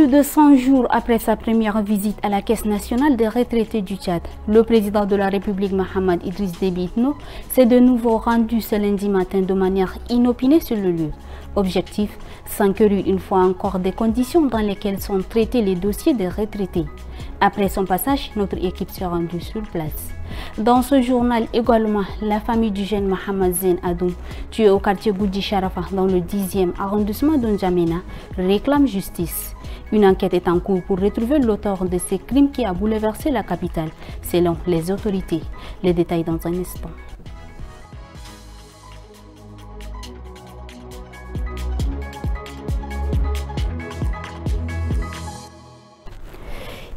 de 100 jours après sa première visite à la Caisse nationale des retraités du Tchad, le président de la République Mahamat Idriss Déby Itno s'est de nouveau rendu ce lundi matin de manière inopinée sur le lieu. Objectif, s'enquérir une fois encore des conditions dans lesquelles sont traités les dossiers des retraités. Après son passage, notre équipe s'est rendue sur place. Dans ce journal également, la famille du jeune Mohamed Zen Adoum, tué au quartier Goudji Charafa dans le 10e arrondissement de N'Djamena, réclame justice. Une enquête est en cours pour retrouver l'auteur de ces crimes qui a bouleversé la capitale, selon les autorités. Les détails dans un instant.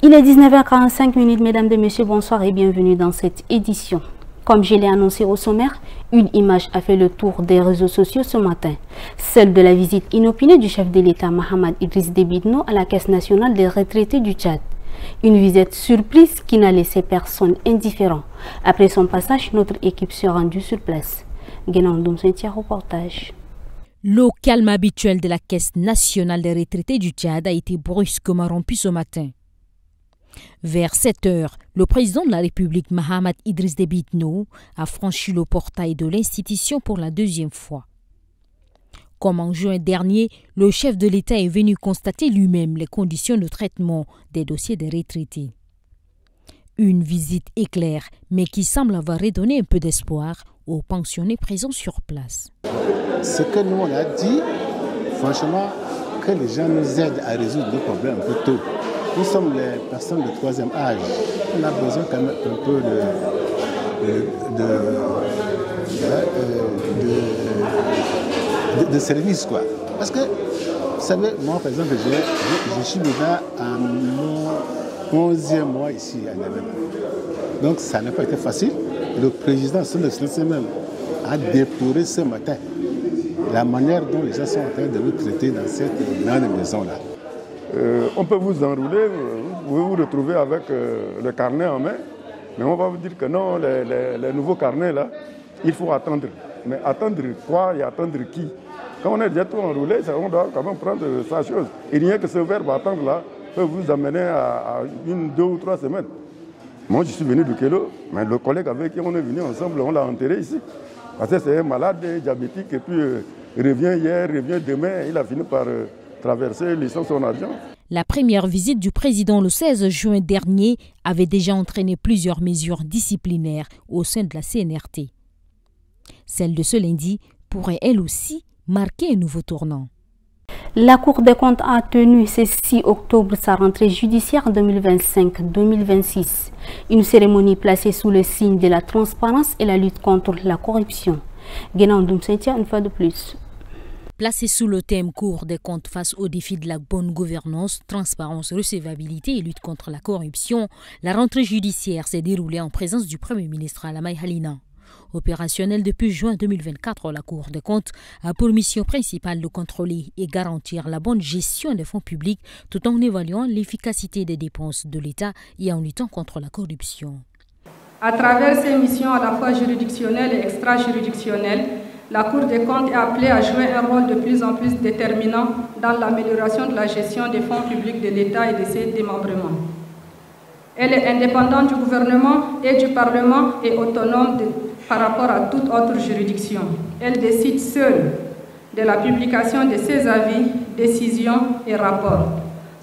Il est 19h45, mesdames et messieurs, bonsoir et bienvenue dans cette édition. Comme je l'ai annoncé au sommaire, une image a fait le tour des réseaux sociaux ce matin. Celle de la visite inopinée du chef de l'État Mahamat Idriss Déby Itno à la Caisse nationale des retraités du Tchad. Une visite surprise qui n'a laissé personne indifférent. Après son passage, notre équipe s'est rendue sur place. Guénandoum Sentia, reportage. Le calme habituel de la Caisse nationale des retraités du Tchad a été brusquement rompu ce matin. Vers 7 heures, le président de la République, Mahamat Idriss Déby Itno, a franchi le portail de l'institution pour la deuxième fois. Comme en juin dernier, le chef de l'État est venu constater lui-même les conditions de traitement des dossiers des retraités. Une visite éclair, mais qui semble avoir redonné un peu d'espoir aux pensionnés présents sur place. Ce que nous on a dit, franchement, que les gens nous aident à résoudre nos problèmes un peu tôt. Nous sommes les personnes de troisième âge. On a besoin quand même un peu de service, quoi. Parce que, vous savez, moi, par exemple, je suis déjà à mon 11e mois ici à N'Djamena. Donc, ça n'a pas été facile. Le président, son excellence même, a déploré ce matin la manière dont les gens sont en train de nous traiter dans cette grande maison-là. On peut vous enrouler, vous pouvez vous retrouver avec le carnet en main, mais on va vous dire que non, les nouveaux carnets là, il faut attendre. Mais attendre quoi et attendre qui? Quand on est déjà tout enroulé, on doit quand même prendre sa chose. Et rien que ce verbe attendre là peut vous amener à 1, 2 ou 3 semaines. Moi je suis venu du Kélo, mais le collègue avec qui on est venu ensemble, on l'a enterré ici. Parce que c'est un malade diabétique et puis il revient hier, il revient demain, il a fini par traverser laissant son argent. La première visite du président le 16 juin dernier avait déjà entraîné plusieurs mesures disciplinaires au sein de la CNRT. Celle de ce lundi pourrait elle aussi marquer un nouveau tournant. La Cour des comptes a tenu ce 6 octobre sa rentrée judiciaire 2025-2026. Une cérémonie placée sous le signe de la transparence et la lutte contre la corruption. Guénandoum Sentia, une fois de plus. Placé sous le thème Cour des comptes face aux défis de la bonne gouvernance, transparence, recevabilité et lutte contre la corruption, la rentrée judiciaire s'est déroulée en présence du Premier ministre Alamai Halina. Opérationnelle depuis juin 2024, la Cour des comptes a pour mission principale de contrôler et garantir la bonne gestion des fonds publics tout en évaluant l'efficacité des dépenses de l'État et en luttant contre la corruption. À travers ses missions à la fois juridictionnelles et extra-juridictionnelles, la Cour des comptes est appelée à jouer un rôle de plus en plus déterminant dans l'amélioration de la gestion des fonds publics de l'État et de ses démembrements. Elle est indépendante du gouvernement et du Parlement et autonome par rapport à toute autre juridiction. Elle décide seule de la publication de ses avis, décisions et rapports.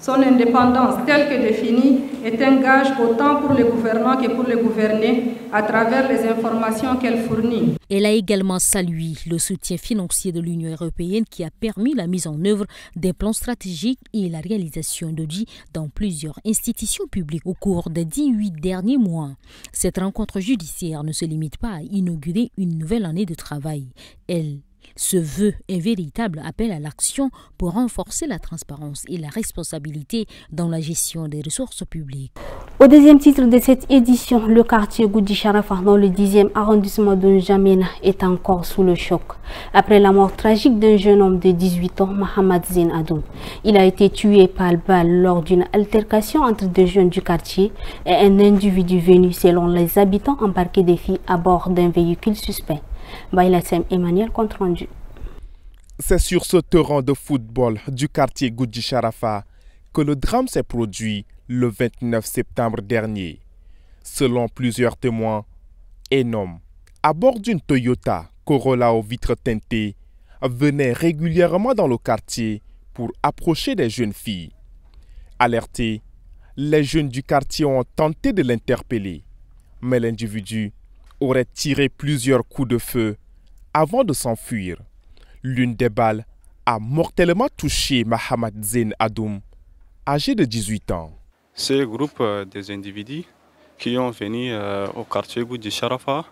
Son indépendance telle que définie est un gage autant pour les gouvernants que pour les gouvernés à travers les informations qu'elle fournit. Elle a également salué le soutien financier de l'Union européenne qui a permis la mise en œuvre des plans stratégiques et la réalisation d'audits dans plusieurs institutions publiques au cours des 18 derniers mois. Cette rencontre judiciaire ne se limite pas à inaugurer une nouvelle année de travail. Elle se veut un véritable appel à l'action pour renforcer la transparence et la responsabilité dans la gestion des ressources publiques. Au deuxième titre de cette édition, le quartier Goudji Charafa dans le 10e arrondissement de N'Djamena est encore sous le choc. Après la mort tragique d'un jeune homme de 18 ans, Mohamed Zen Adoum. Il a été tué par balle lors d'une altercation entre deux jeunes du quartier et un individu venu, selon les habitants, embarquer des filles à bord d'un véhicule suspect. Bailassem Emmanuel, compte rendu. C'est sur ce terrain de football du quartier Goudji Charafa que le drame s'est produit le 29 septembre dernier. Selon plusieurs témoins, un homme, à bord d'une Toyota Corolla aux vitres teintées, venait régulièrement dans le quartier pour approcher des jeunes filles. Alertés, les jeunes du quartier ont tenté de l'interpeller, mais l'individu aurait tiré plusieurs coups de feu avant de s'enfuir. L'une des balles a mortellement touché Mahamad Zain Adoum, âgé de 18 ans. C'est un groupe des individus qui ont venu au quartier Goudi Sharafa,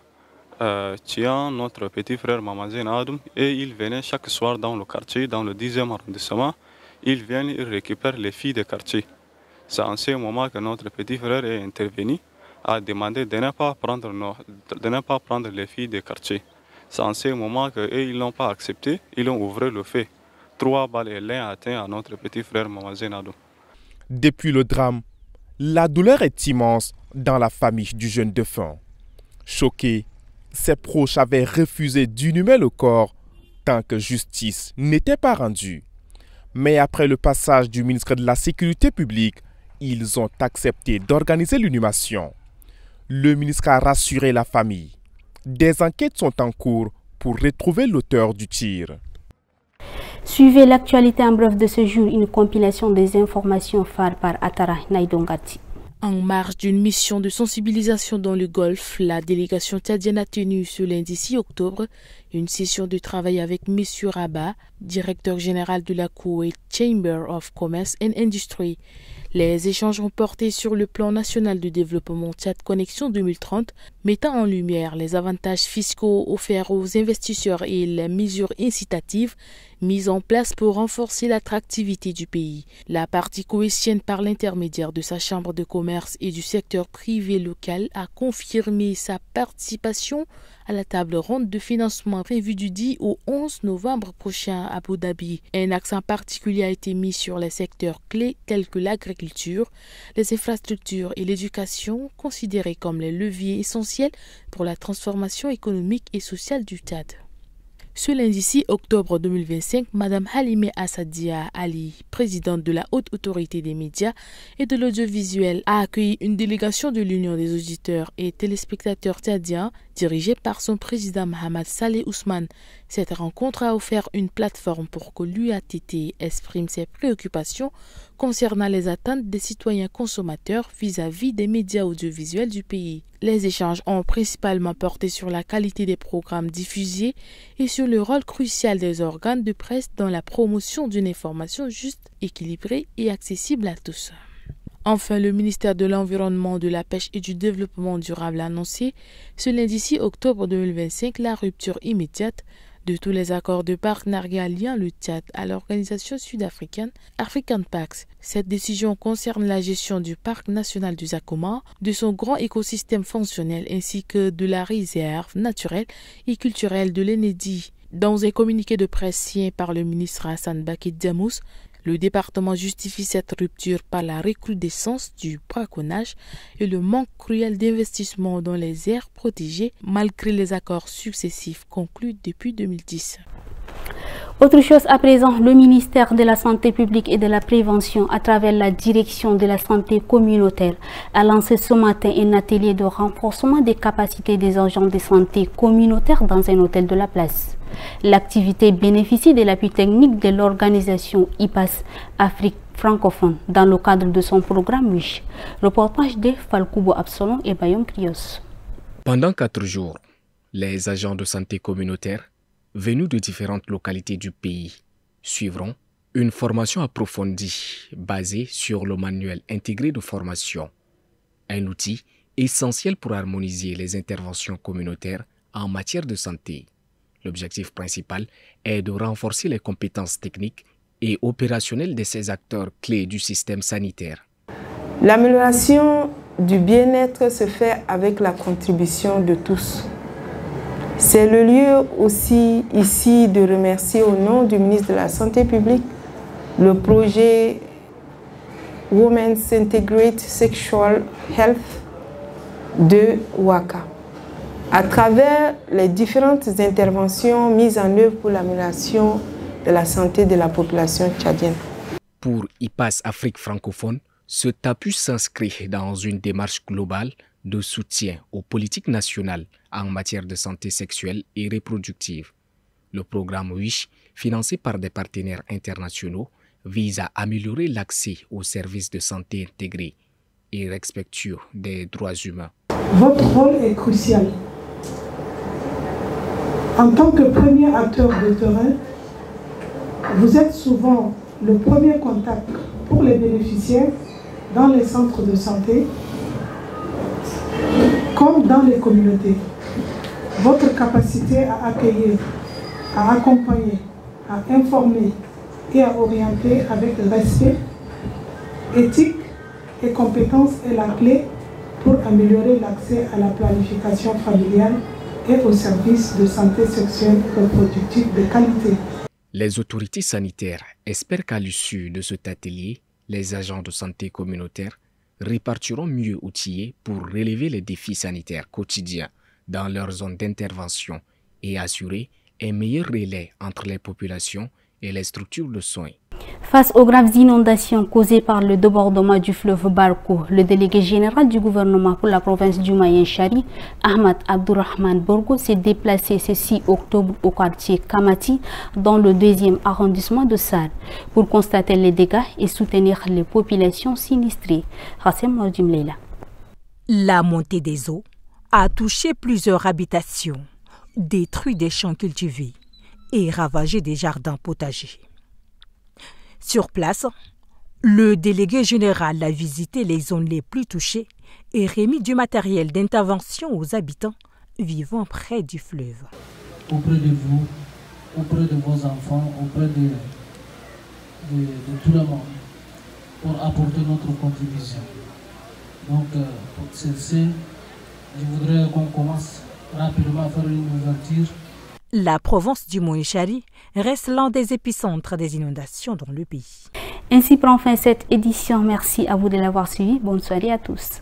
tuant notre petit frère Mahamad Zain Adoum, et ils venaient chaque soir dans le quartier, dans le 10e arrondissement. Ils viennent récupérer les filles du quartier. C'est en ce moment que notre petit frère est intervenu, a demandé de ne pas prendre les filles du quartier. C'est en ce moment qu'ils n'ont pas accepté, ils ont ouvert le feu. 3 balles et l'un atteint à notre petit frère Mahamad Zain Adoum. Depuis le drame, la douleur est immense dans la famille du jeune défunt. Choqués, ses proches avaient refusé d'inhumer le corps tant que justice n'était pas rendue. Mais après le passage du ministre de la Sécurité publique, ils ont accepté d'organiser l'inhumation. Le ministre a rassuré la famille. Des enquêtes sont en cours pour retrouver l'auteur du tir. Suivez l'actualité en bref de ce jour, une compilation des informations phares par Atara Naidongati. En marge d'une mission de sensibilisation dans le Golfe, la délégation tchadienne a tenu ce lundi 6 octobre une session de travail avec M. Rabat, directeur général de la Kuwait Chamber of Commerce and Industry. Les échanges ont porté sur le plan national de développement Tchad Connexion 2030, mettant en lumière les avantages fiscaux offerts aux investisseurs et les mesures incitatives mises en place pour renforcer l'attractivité du pays. La partie koweïtienne, par l'intermédiaire de sa chambre de commerce et du secteur privé local, a confirmé sa participation à la table ronde de financement prévue du 10 au 11 novembre prochain à Abu Dhabi. Un accent particulier a été mis sur les secteurs clés tels que l'agriculture, les infrastructures et l'éducation, considérés comme les leviers essentiels pour la transformation économique et sociale du Tchad. Ce lundi 6 octobre 2025, Mme Halimé Assadia Ali, présidente de la Haute Autorité des médias et de l'audiovisuel, a accueilli une délégation de l'Union des auditeurs et téléspectateurs tchadiens dirigée par son président Mohamed Saleh Ousmane. Cette rencontre a offert une plateforme pour que l'UATT exprime ses préoccupations concernant les attentes des citoyens consommateurs vis-à-vis des médias audiovisuels du pays. Les échanges ont principalement porté sur la qualité des programmes diffusés et sur le rôle crucial des organes de presse dans la promotion d'une information juste, équilibrée et accessible à tous. Enfin, le ministère de l'Environnement, de la Pêche et du Développement durable a annoncé ce lundi 6 octobre 2025 la rupture immédiate de tous les accords de partenariat liant le Tchad à l'organisation sud-africaine African Pax. Cette décision concerne la gestion du parc national du Zakoma, de son grand écosystème fonctionnel ainsi que de la réserve naturelle et culturelle de l'Enedi. Dans un communiqué de presse signé par le ministre Hassan Bakit Djamous, le département justifie cette rupture par la recrudescence du braconnage et le manque cruel d'investissement dans les aires protégées malgré les accords successifs conclus depuis 2010. Autre chose à présent, le ministère de la Santé publique et de la Prévention, à travers la direction de la santé communautaire, a lancé ce matin un atelier de renforcement des capacités des agents de santé communautaire dans un hôtel de la place. L'activité bénéficie de l'appui technique de l'organisation IPAS Afrique francophone dans le cadre de son programme WISH. Reportage de Falkubo Absalon et Bayom Krios. Pendant 4 jours, les agents de santé communautaire venus de différentes localités du pays suivront une formation approfondie basée sur le manuel intégré de formation, un outil essentiel pour harmoniser les interventions communautaires en matière de santé. L'objectif principal est de renforcer les compétences techniques et opérationnelles de ces acteurs clés du système sanitaire. L'amélioration du bien-être se fait avec la contribution de tous. C'est le lieu aussi ici de remercier au nom du ministre de la Santé publique le projet Women's Integrated Sexual Health de WACA. À travers les différentes interventions mises en œuvre pour l'amélioration de la santé de la population tchadienne. Pour IPAS Afrique francophone, ce TAPU s'inscrit dans une démarche globale de soutien aux politiques nationales en matière de santé sexuelle et reproductive. Le programme WISH, financé par des partenaires internationaux, vise à améliorer l'accès aux services de santé intégrés et respectueux des droits humains. Votre rôle est crucial. En tant que premier acteur de terrain, vous êtes souvent le premier contact pour les bénéficiaires dans les centres de santé comme dans les communautés. Votre capacité à accueillir, à accompagner, à informer et à orienter avec respect, éthique et compétence est la clé pour améliorer l'accès à la planification familiale et aux services de santé sexuelle et reproductive de qualité. Les autorités sanitaires espèrent qu'à l'issue de cet atelier, les agents de santé communautaire répartiront mieux outillés pour relever les défis sanitaires quotidiens dans leur zone d'intervention et assurer un meilleur relais entre les populations et les structures de soins. Face aux graves inondations causées par le débordement du fleuve Barkou, le délégué général du gouvernement pour la province du Mayenne-Chari, Ahmad Abdourahmane Borgo, s'est déplacé ce 6 octobre au quartier Kamati, dans le 2e arrondissement de Sarr, pour constater les dégâts et soutenir les populations sinistrées. Hassem Mordim Leila. La montée des eaux a touché plusieurs habitations, détruit des champs cultivés et ravagé des jardins potagers. Sur place, le délégué général a visité les zones les plus touchées et remis du matériel d'intervention aux habitants vivant près du fleuve. Auprès de vous, auprès de vos enfants, auprès de tout le monde, pour apporter notre contribution. Donc, pour celle-ci, je voudrais qu'on commence rapidement à faire une ouverture. La province du Mayenne-Chari reste l'un des épicentres des inondations dans le pays. Ainsi prend fin cette édition. Merci à vous de l'avoir suivi. Bonne soirée à tous.